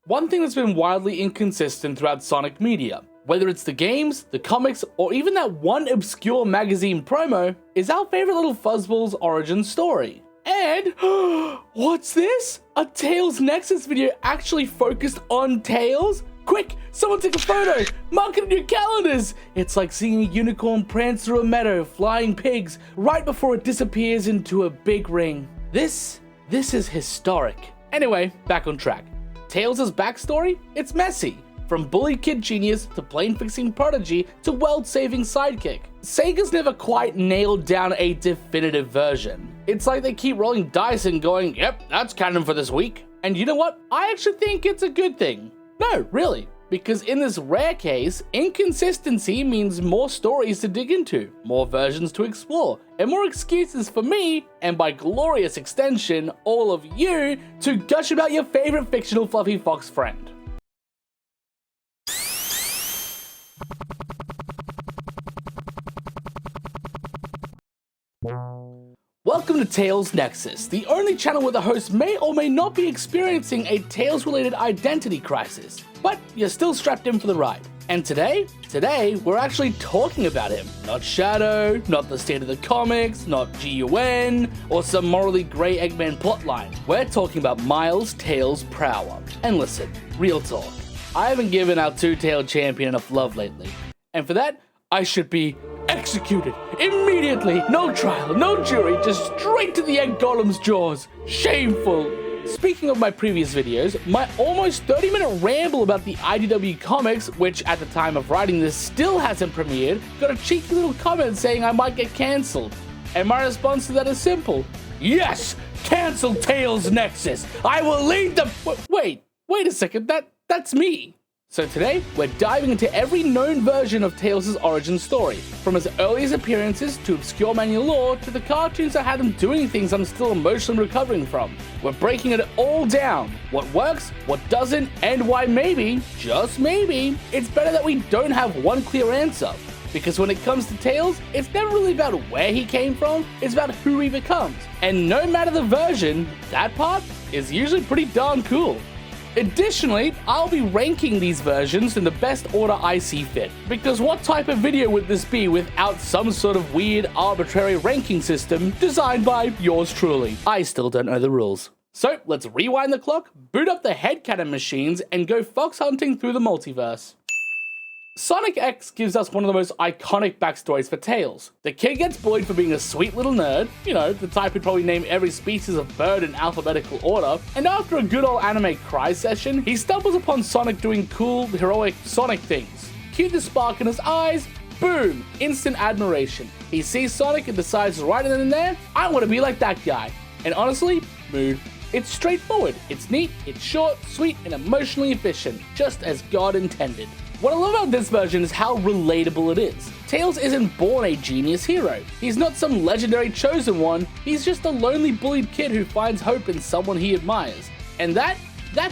One thing that's been wildly inconsistent throughout Sonic media, whether it's the games, the comics, or even that one obscure magazine promo, is our favorite little fuzzball's origin story. And, what's this? A Tails Nexus video actually focused on Tails? Quick, someone take a photo, mark it in your calendars! It's like seeing a unicorn prance through a meadow, flying pigs, right before it disappears into a big ring. This is historic. Anyway, back on track. Tails' backstory? It's messy. From bullied kid genius to plane-fixing prodigy to world-saving sidekick. Sega's never quite nailed down a definitive version. It's like they keep rolling dice and going, yep, that's canon for this week. And you know what? I actually think it's a good thing. No, really. Because in this rare case, inconsistency means more stories to dig into, more versions to explore, and more excuses for me, and by glorious extension, all of you, to gush about your favorite fictional fluffy fox friend. Welcome to Tails Nexus, the only channel where the host may or may not be experiencing a Tails-related identity crisis, but you're still strapped in for the ride. And today, we're actually talking about him. Not Shadow, not the state of the comics, not GUN, or some morally grey Eggman plotline. We're talking about Miles Tails Prower. And listen, real talk, I haven't given our two-tailed champion enough love lately. And for that, I should be executed immediately. No trial, no jury, just straight to the egg golem's jaws. Shameful. Speaking of my previous videos, my almost 30-minute ramble about the IDW comics, which at the time of writing this still hasn't premiered, got a cheeky little comment saying I might get cancelled. And my response to that is simple. Yes! Cancel Tails Nexus! I will lead the... Wait a second, that's me. So today, we're diving into every known version of Tails' origin story, from his earliest appearances to obscure manual lore to the cartoons that had him doing things I'm still emotionally recovering from. We're breaking it all down, what works, what doesn't, and why maybe, just maybe, it's better that we don't have one clear answer. Because when it comes to Tails, it's never really about where he came from, it's about who he becomes. And no matter the version, that part is usually pretty darn cool. Additionally, I'll be ranking these versions in the best order I see fit, because what type of video would this be without some sort of weird, arbitrary ranking system designed by yours truly? I still don't know the rules. So let's rewind the clock, boot up the headcanon machines, and go fox hunting through the multiverse. Sonic X gives us one of the most iconic backstories for Tails. The kid gets bullied for being a sweet little nerd, you know, the type who'd probably name every species of bird in alphabetical order, and after a good old anime cry session, he stumbles upon Sonic doing cool, heroic Sonic things. Cue the spark in his eyes, boom, instant admiration. He sees Sonic and decides right then and there, I want to be like that guy. And honestly, mood. It's straightforward, it's neat, it's short, sweet, and emotionally efficient, just as God intended. What I love about this version is how relatable it is. Tails isn't born a genius hero. He's not some legendary chosen one, he's just a lonely bullied kid who finds hope in someone he admires. And that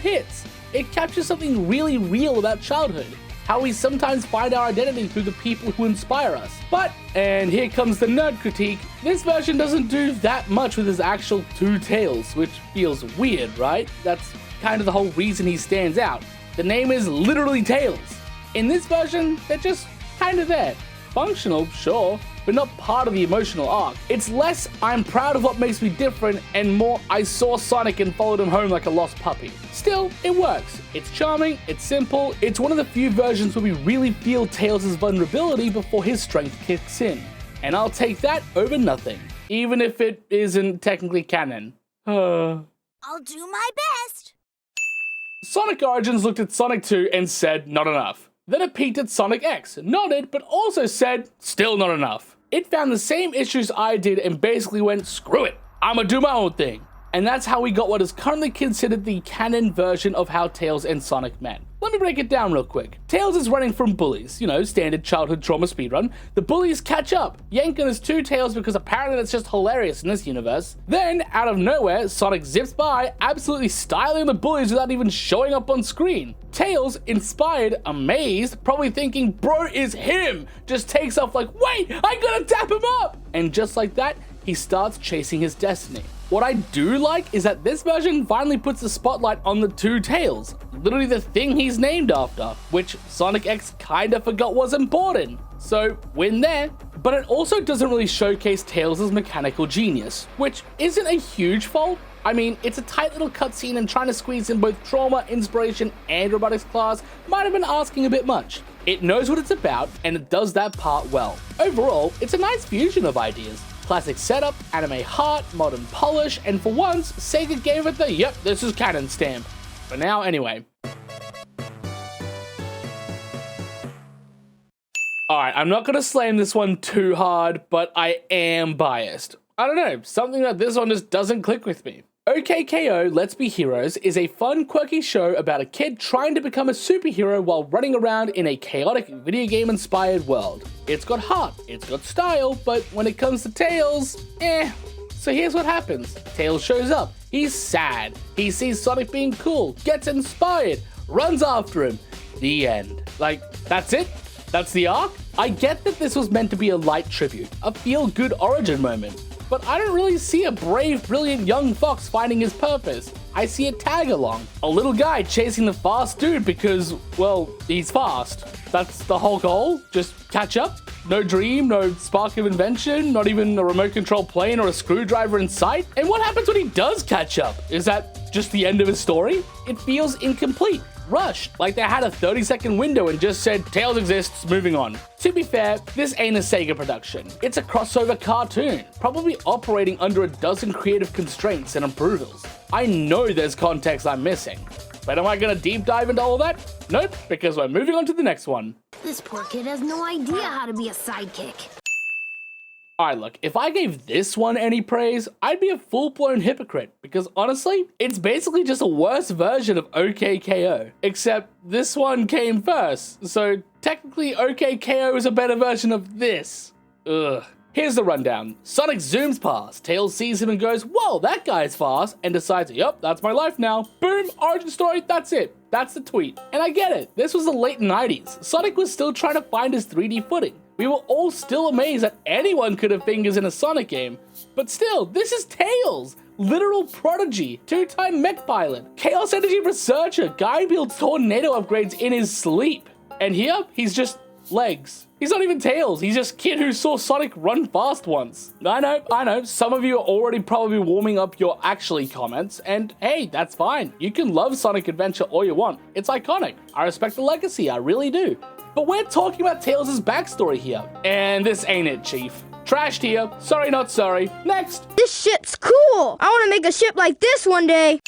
hits. It captures something really real about childhood. How we sometimes find our identity through the people who inspire us. But, and here comes the nerd critique, this version doesn't do that much with his actual two tails, which feels weird, right? That's kind of the whole reason he stands out. The name is literally Tails. In this version, they're just kind of there. Functional, sure, but not part of the emotional arc. It's less, I'm proud of what makes me different, and more, I saw Sonic and followed him home like a lost puppy. Still, it works. It's charming, it's simple, it's one of the few versions where we really feel Tails' vulnerability before his strength kicks in. And I'll take that over nothing, even if it isn't technically canon. I'll do my best. Sonic Origins looked at Sonic 2 and said, not enough. Then it peeked at Sonic X, nodded, but also said, still not enough. It found the same issues I did and basically went, screw it, I'ma do my own thing. And that's how we got what is currently considered the canon version of how Tails and Sonic met. Let me break it down real quick. Tails is running from bullies, you know, standard childhood trauma speedrun. The bullies catch up, yank on his two tails because apparently that's just hilarious in this universe. Then, out of nowhere, Sonic zips by, absolutely styling the bullies without even showing up on screen. Tails, inspired, amazed, probably thinking, bro is him, just takes off like, wait, I gotta tap him up! And just like that, he starts chasing his destiny. What I do like is that this version finally puts the spotlight on the two Tails, literally the thing he's named after, which Sonic X kinda forgot was important. So, win there. But it also doesn't really showcase Tails' mechanical genius, which isn't a huge fault. I mean, it's a tight little cutscene, and trying to squeeze in both trauma, inspiration, and robotics class might have been asking a bit much. It knows what it's about, and it does that part well. Overall, it's a nice fusion of ideas. Classic setup, anime heart, modern polish, and for once, Sega gave it the "yep, this is canon" stamp. For now, anyway. Alright, I'm not gonna slam this one too hard, but I am biased. I don't know, something about this one just doesn't click with me. OK K.O. Let's Be Heroes is a fun, quirky show about a kid trying to become a superhero while running around in a chaotic video game-inspired world. It's got heart, it's got style, but when it comes to Tails, So here's what happens. Tails shows up, he's sad, he sees Sonic being cool, gets inspired, runs after him. The end. Like, that's it? That's the arc? I get that this was meant to be a light tribute, a feel-good origin moment, but I don't really see a brave, brilliant young fox finding his purpose. I see a tag-along, a little guy chasing the fast dude because, well, he's fast. That's the whole goal? Just catch up? No dream, no spark of invention, not even a remote control plane or a screwdriver in sight? And what happens when he does catch up? Is that just the end of his story? It feels incomplete. Rushed, like they had a 30-second window and just said, Tails exists, moving on. To be fair, this ain't a Sega production. It's a crossover cartoon, probably operating under a dozen creative constraints and approvals. I know there's context I'm missing, but am I gonna deep dive into all that? Nope, because we're moving on to the next one. This poor kid has no idea how to be a sidekick. Alright, look, if I gave this one any praise, I'd be a full-blown hypocrite, because honestly, it's basically just a worse version of OK K.O. Except this one came first, so technically OK K.O. is a better version of this. Ugh. Here's the rundown. Sonic zooms past, Tails sees him and goes, whoa, that guy's fast, and decides, yup, that's my life now. Boom, origin story, that's it. That's the tweet. And I get it, this was the late 90s. Sonic was still trying to find his 3D footing. We were all still amazed that anyone could have fingers in a Sonic game. But still, this is Tails! Literal prodigy, two-time mech pilot, chaos energy researcher, guy builds tornado upgrades in his sleep. And here, he's just legs. He's not even Tails, he's just kid who saw Sonic run fast once. I know, some of you are already probably warming up your actually comments, and hey, that's fine. You can love Sonic Adventure all you want. It's iconic. I respect the legacy, I really do. But we're talking about Tails' backstory here. And this ain't it, Chief. Trashed here. Sorry, not sorry. Next. This ship's cool. I want to make a ship like this one day.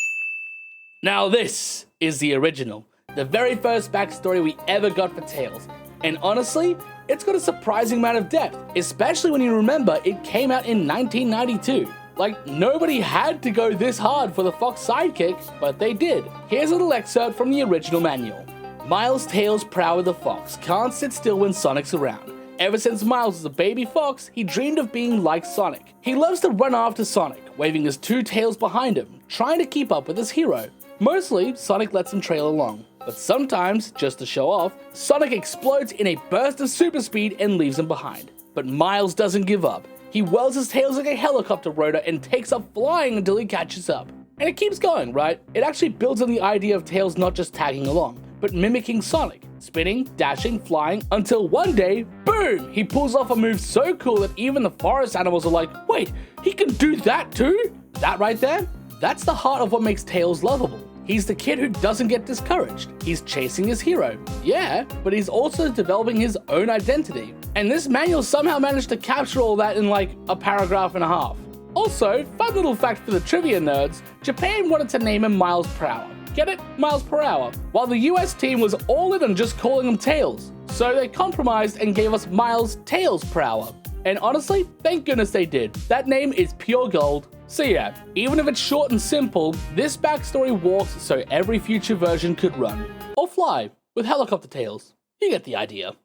Now this is the original. The very first backstory we ever got for Tails. And honestly, it's got a surprising amount of depth, especially when you remember it came out in 1992. Like, nobody had to go this hard for the Fox sidekick, but they did. Here's a little excerpt from the original manual. Miles Tails Prower the Fox can't sit still when Sonic's around. Ever since Miles was a baby fox, he dreamed of being like Sonic. He loves to run after Sonic, waving his two tails behind him, trying to keep up with his hero. Mostly, Sonic lets him trail along, but sometimes, just to show off, Sonic explodes in a burst of super speed and leaves him behind. But Miles doesn't give up. He whirls his tails like a helicopter rotor and takes off flying until he catches up. And it keeps going, right? It actually builds on the idea of Tails not just tagging along, but mimicking Sonic, spinning, dashing, flying, until one day, boom, he pulls off a move so cool that even the forest animals are like, wait, he can do that too? That right there? That's the heart of what makes Tails lovable. He's the kid who doesn't get discouraged. He's chasing his hero. Yeah, but he's also developing his own identity. And this manual somehow managed to capture all that in like a paragraph and a half. Also, fun little fact for the trivia nerds, Japan wanted to name him Miles per Hour. Get it? Miles per hour. While the US team was all in on just calling him Tails. So they compromised and gave us Miles Tails per hour. And honestly, thank goodness they did. That name is pure gold. So yeah, even if it's short and simple, this backstory walks so every future version could run. Or fly, with helicopter tails. You get the idea.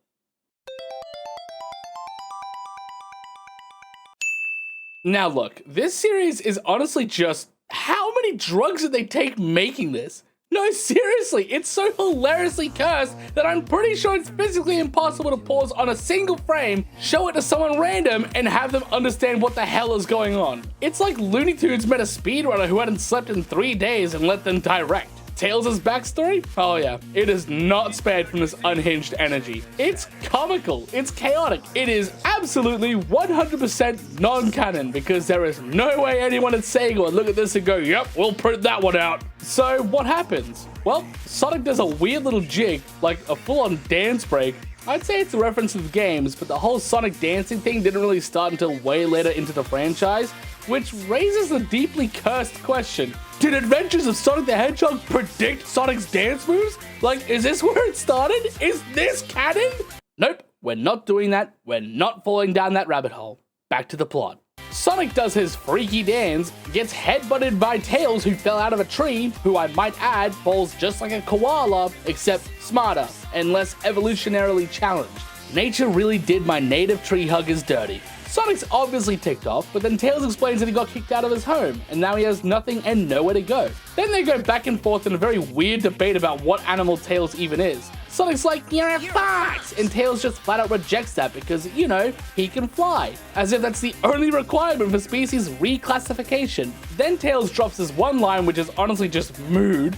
Now look, this series is honestly just, how many drugs did they take making this? No, seriously, it's so hilariously cursed that I'm pretty sure it's physically impossible to pause on a single frame, show it to someone random, and have them understand what the hell is going on. It's like Looney Tunes met a speedrunner who hadn't slept in 3 days and let them direct. Tails' backstory? Oh yeah, it is not spared from this unhinged energy. It's comical, it's chaotic, it is absolutely 100% non-canon because there is no way anyone at Sega would look at this and go, yep, we'll print that one out. So what happens? Well, Sonic does a weird little jig, like a full-on dance break. I'd say it's a reference to the games, but the whole Sonic dancing thing didn't really start until way later into the franchise, which raises a deeply cursed question. Did Adventures of Sonic the Hedgehog predict Sonic's dance moves? Like, is this where it started? Is this canon? Nope, we're not doing that. We're not falling down that rabbit hole. Back to the plot. Sonic does his freaky dance, gets headbutted by Tails who fell out of a tree, who I might add falls just like a koala, except smarter and less evolutionarily challenged. Nature really did my native tree huggers dirty. Sonic's obviously ticked off, but then Tails explains that he got kicked out of his home, and now he has nothing and nowhere to go. Then they go back and forth in a very weird debate about what animal Tails even is. Sonic's like, you're a fox! And Tails just flat out rejects that because, you know, he can fly. As if that's the only requirement for species reclassification. Then Tails drops this one line which is honestly just mood.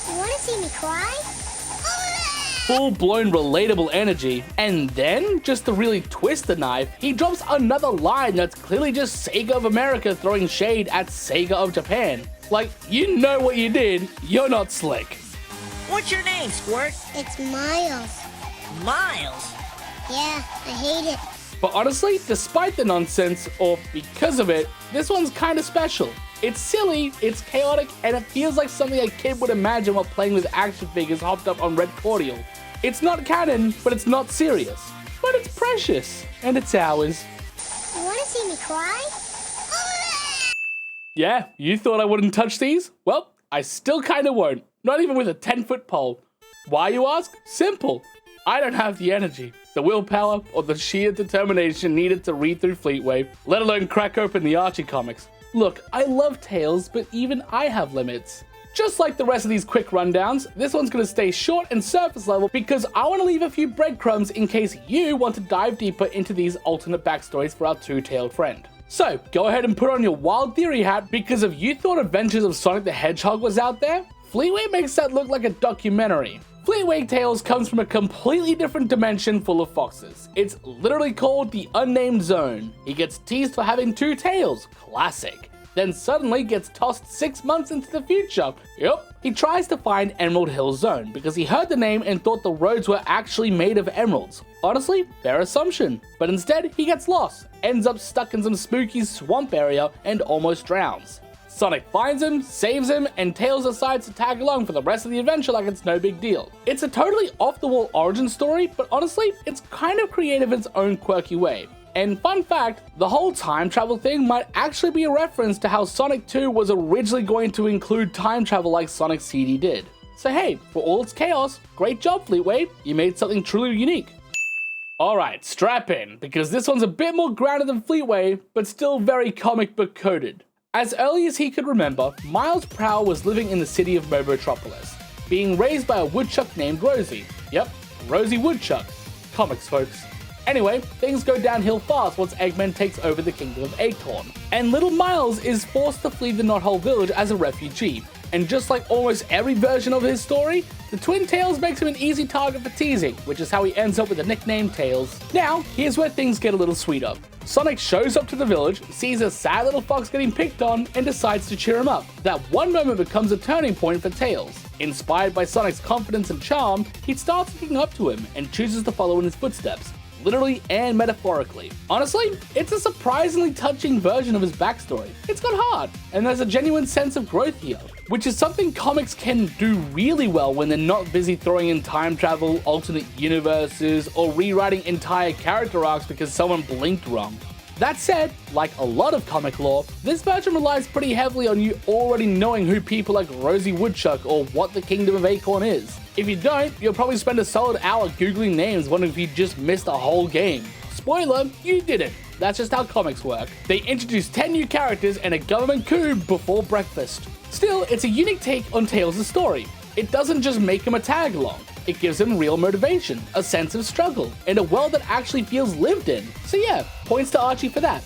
You wanna see me cry? Full-blown relatable energy, and then, just to really twist the knife, he drops another line that's clearly just Sega of America throwing shade at Sega of Japan. Like, you know what you did, you're not slick. What's your name, Squirt? It's Miles. Miles? Yeah, I hate it. But honestly, despite the nonsense, or because of it, this one's kinda special. It's silly, it's chaotic, and it feels like something a kid would imagine while playing with action figures hopped up on red cordial. It's not canon, but it's not serious. But it's precious, and it's ours. You wanna see me cry? Yeah, you thought I wouldn't touch these? Well, I still kinda won't. Not even with a 10-foot pole. Why, you ask? Simple. I don't have the energy, the willpower, or the sheer determination needed to read through Fleetway, let alone crack open the Archie comics. Look, I love Tails, but even I have limits. Just like the rest of these quick rundowns, this one's gonna stay short and surface level because I want to leave a few breadcrumbs in case you want to dive deeper into these alternate backstories for our two-tailed friend. So, go ahead and put on your wild theory hat because if you thought Adventures of Sonic the Hedgehog was out there, Fleetway makes that look like a documentary. Fleetway Tails comes from a completely different dimension full of foxes. It's literally called the Unnamed Zone. He gets teased for having 2 tails, classic. Then suddenly gets tossed 6 months into the future. Yep. He tries to find Emerald Hill Zone because he heard the name and thought the roads were actually made of emeralds. Honestly, fair assumption. But instead, he gets lost, ends up stuck in some spooky swamp area, and almost drowns. Sonic finds him, saves him, and Tails decides to tag along for the rest of the adventure like it's no big deal. It's a totally off-the-wall origin story, but honestly, it's kind of creative in its own quirky way. And fun fact, the whole time travel thing might actually be a reference to how Sonic 2 was originally going to include time travel like Sonic CD did. So hey, for all its chaos, great job Fleetway, you made something truly unique. Alright, strap in, because this one's a bit more grounded than Fleetway, but still very comic book coded. As early as he could remember, Miles Prowl was living in the city of Mobotropolis, being raised by a woodchuck named Rosie. Yep, Rosie Woodchuck. Comics, folks. Anyway, things go downhill fast once Eggman takes over the kingdom of Acorn, and little Miles is forced to flee the Knothole village as a refugee. And just like almost every version of his story, the twin Tails makes him an easy target for teasing, which is how he ends up with the nickname Tails. Now, here's where things get a little sweeter. Sonic shows up to the village, sees a sad little fox getting picked on, and decides to cheer him up. That one moment becomes a turning point for Tails. Inspired by Sonic's confidence and charm, he starts looking up to him and chooses to follow in his footsteps. Literally and metaphorically. Honestly, it's a surprisingly touching version of his backstory. It's got heart, and there's a genuine sense of growth here, which is something comics can do really well when they're not busy throwing in time travel, alternate universes, or rewriting entire character arcs because someone blinked wrong. That said, like a lot of comic lore, this version relies pretty heavily on you already knowing who people like Rosie Woodchuck or what the Kingdom of Acorn is. If you don't, you'll probably spend a solid hour googling names wondering if you just missed a whole game. Spoiler, you didn't. That's just how comics work. They introduced 10 new characters and a government coup before breakfast. Still, it's a unique take on Tails' story. It doesn't just make him a tag along, it gives him real motivation, a sense of struggle, and a world that actually feels lived in. So yeah, points to Archie for that.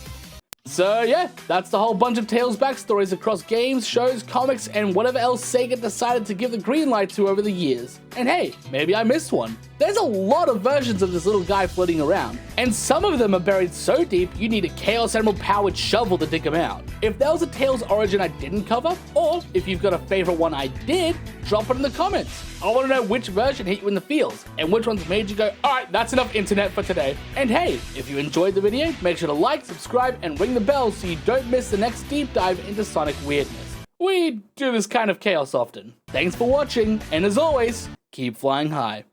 So yeah, that's the whole bunch of Tails backstories across games, shows, comics, and whatever else Sega decided to give the green light to over the years. And hey, maybe I missed one. There's a lot of versions of this little guy floating around, and some of them are buried so deep you need a Chaos Emerald powered shovel to dig them out. If there was a Tails origin I didn't cover, or if you've got a favorite one I did, drop it in the comments. I want to know which version hit you in the feels, and which ones made you go, alright, that's enough internet for today. And hey, if you enjoyed the video, make sure to like, subscribe, and ring the bell so you don't miss the next deep dive into Sonic weirdness. We do this kind of chaos often. Thanks for watching, and as always, keep flying high.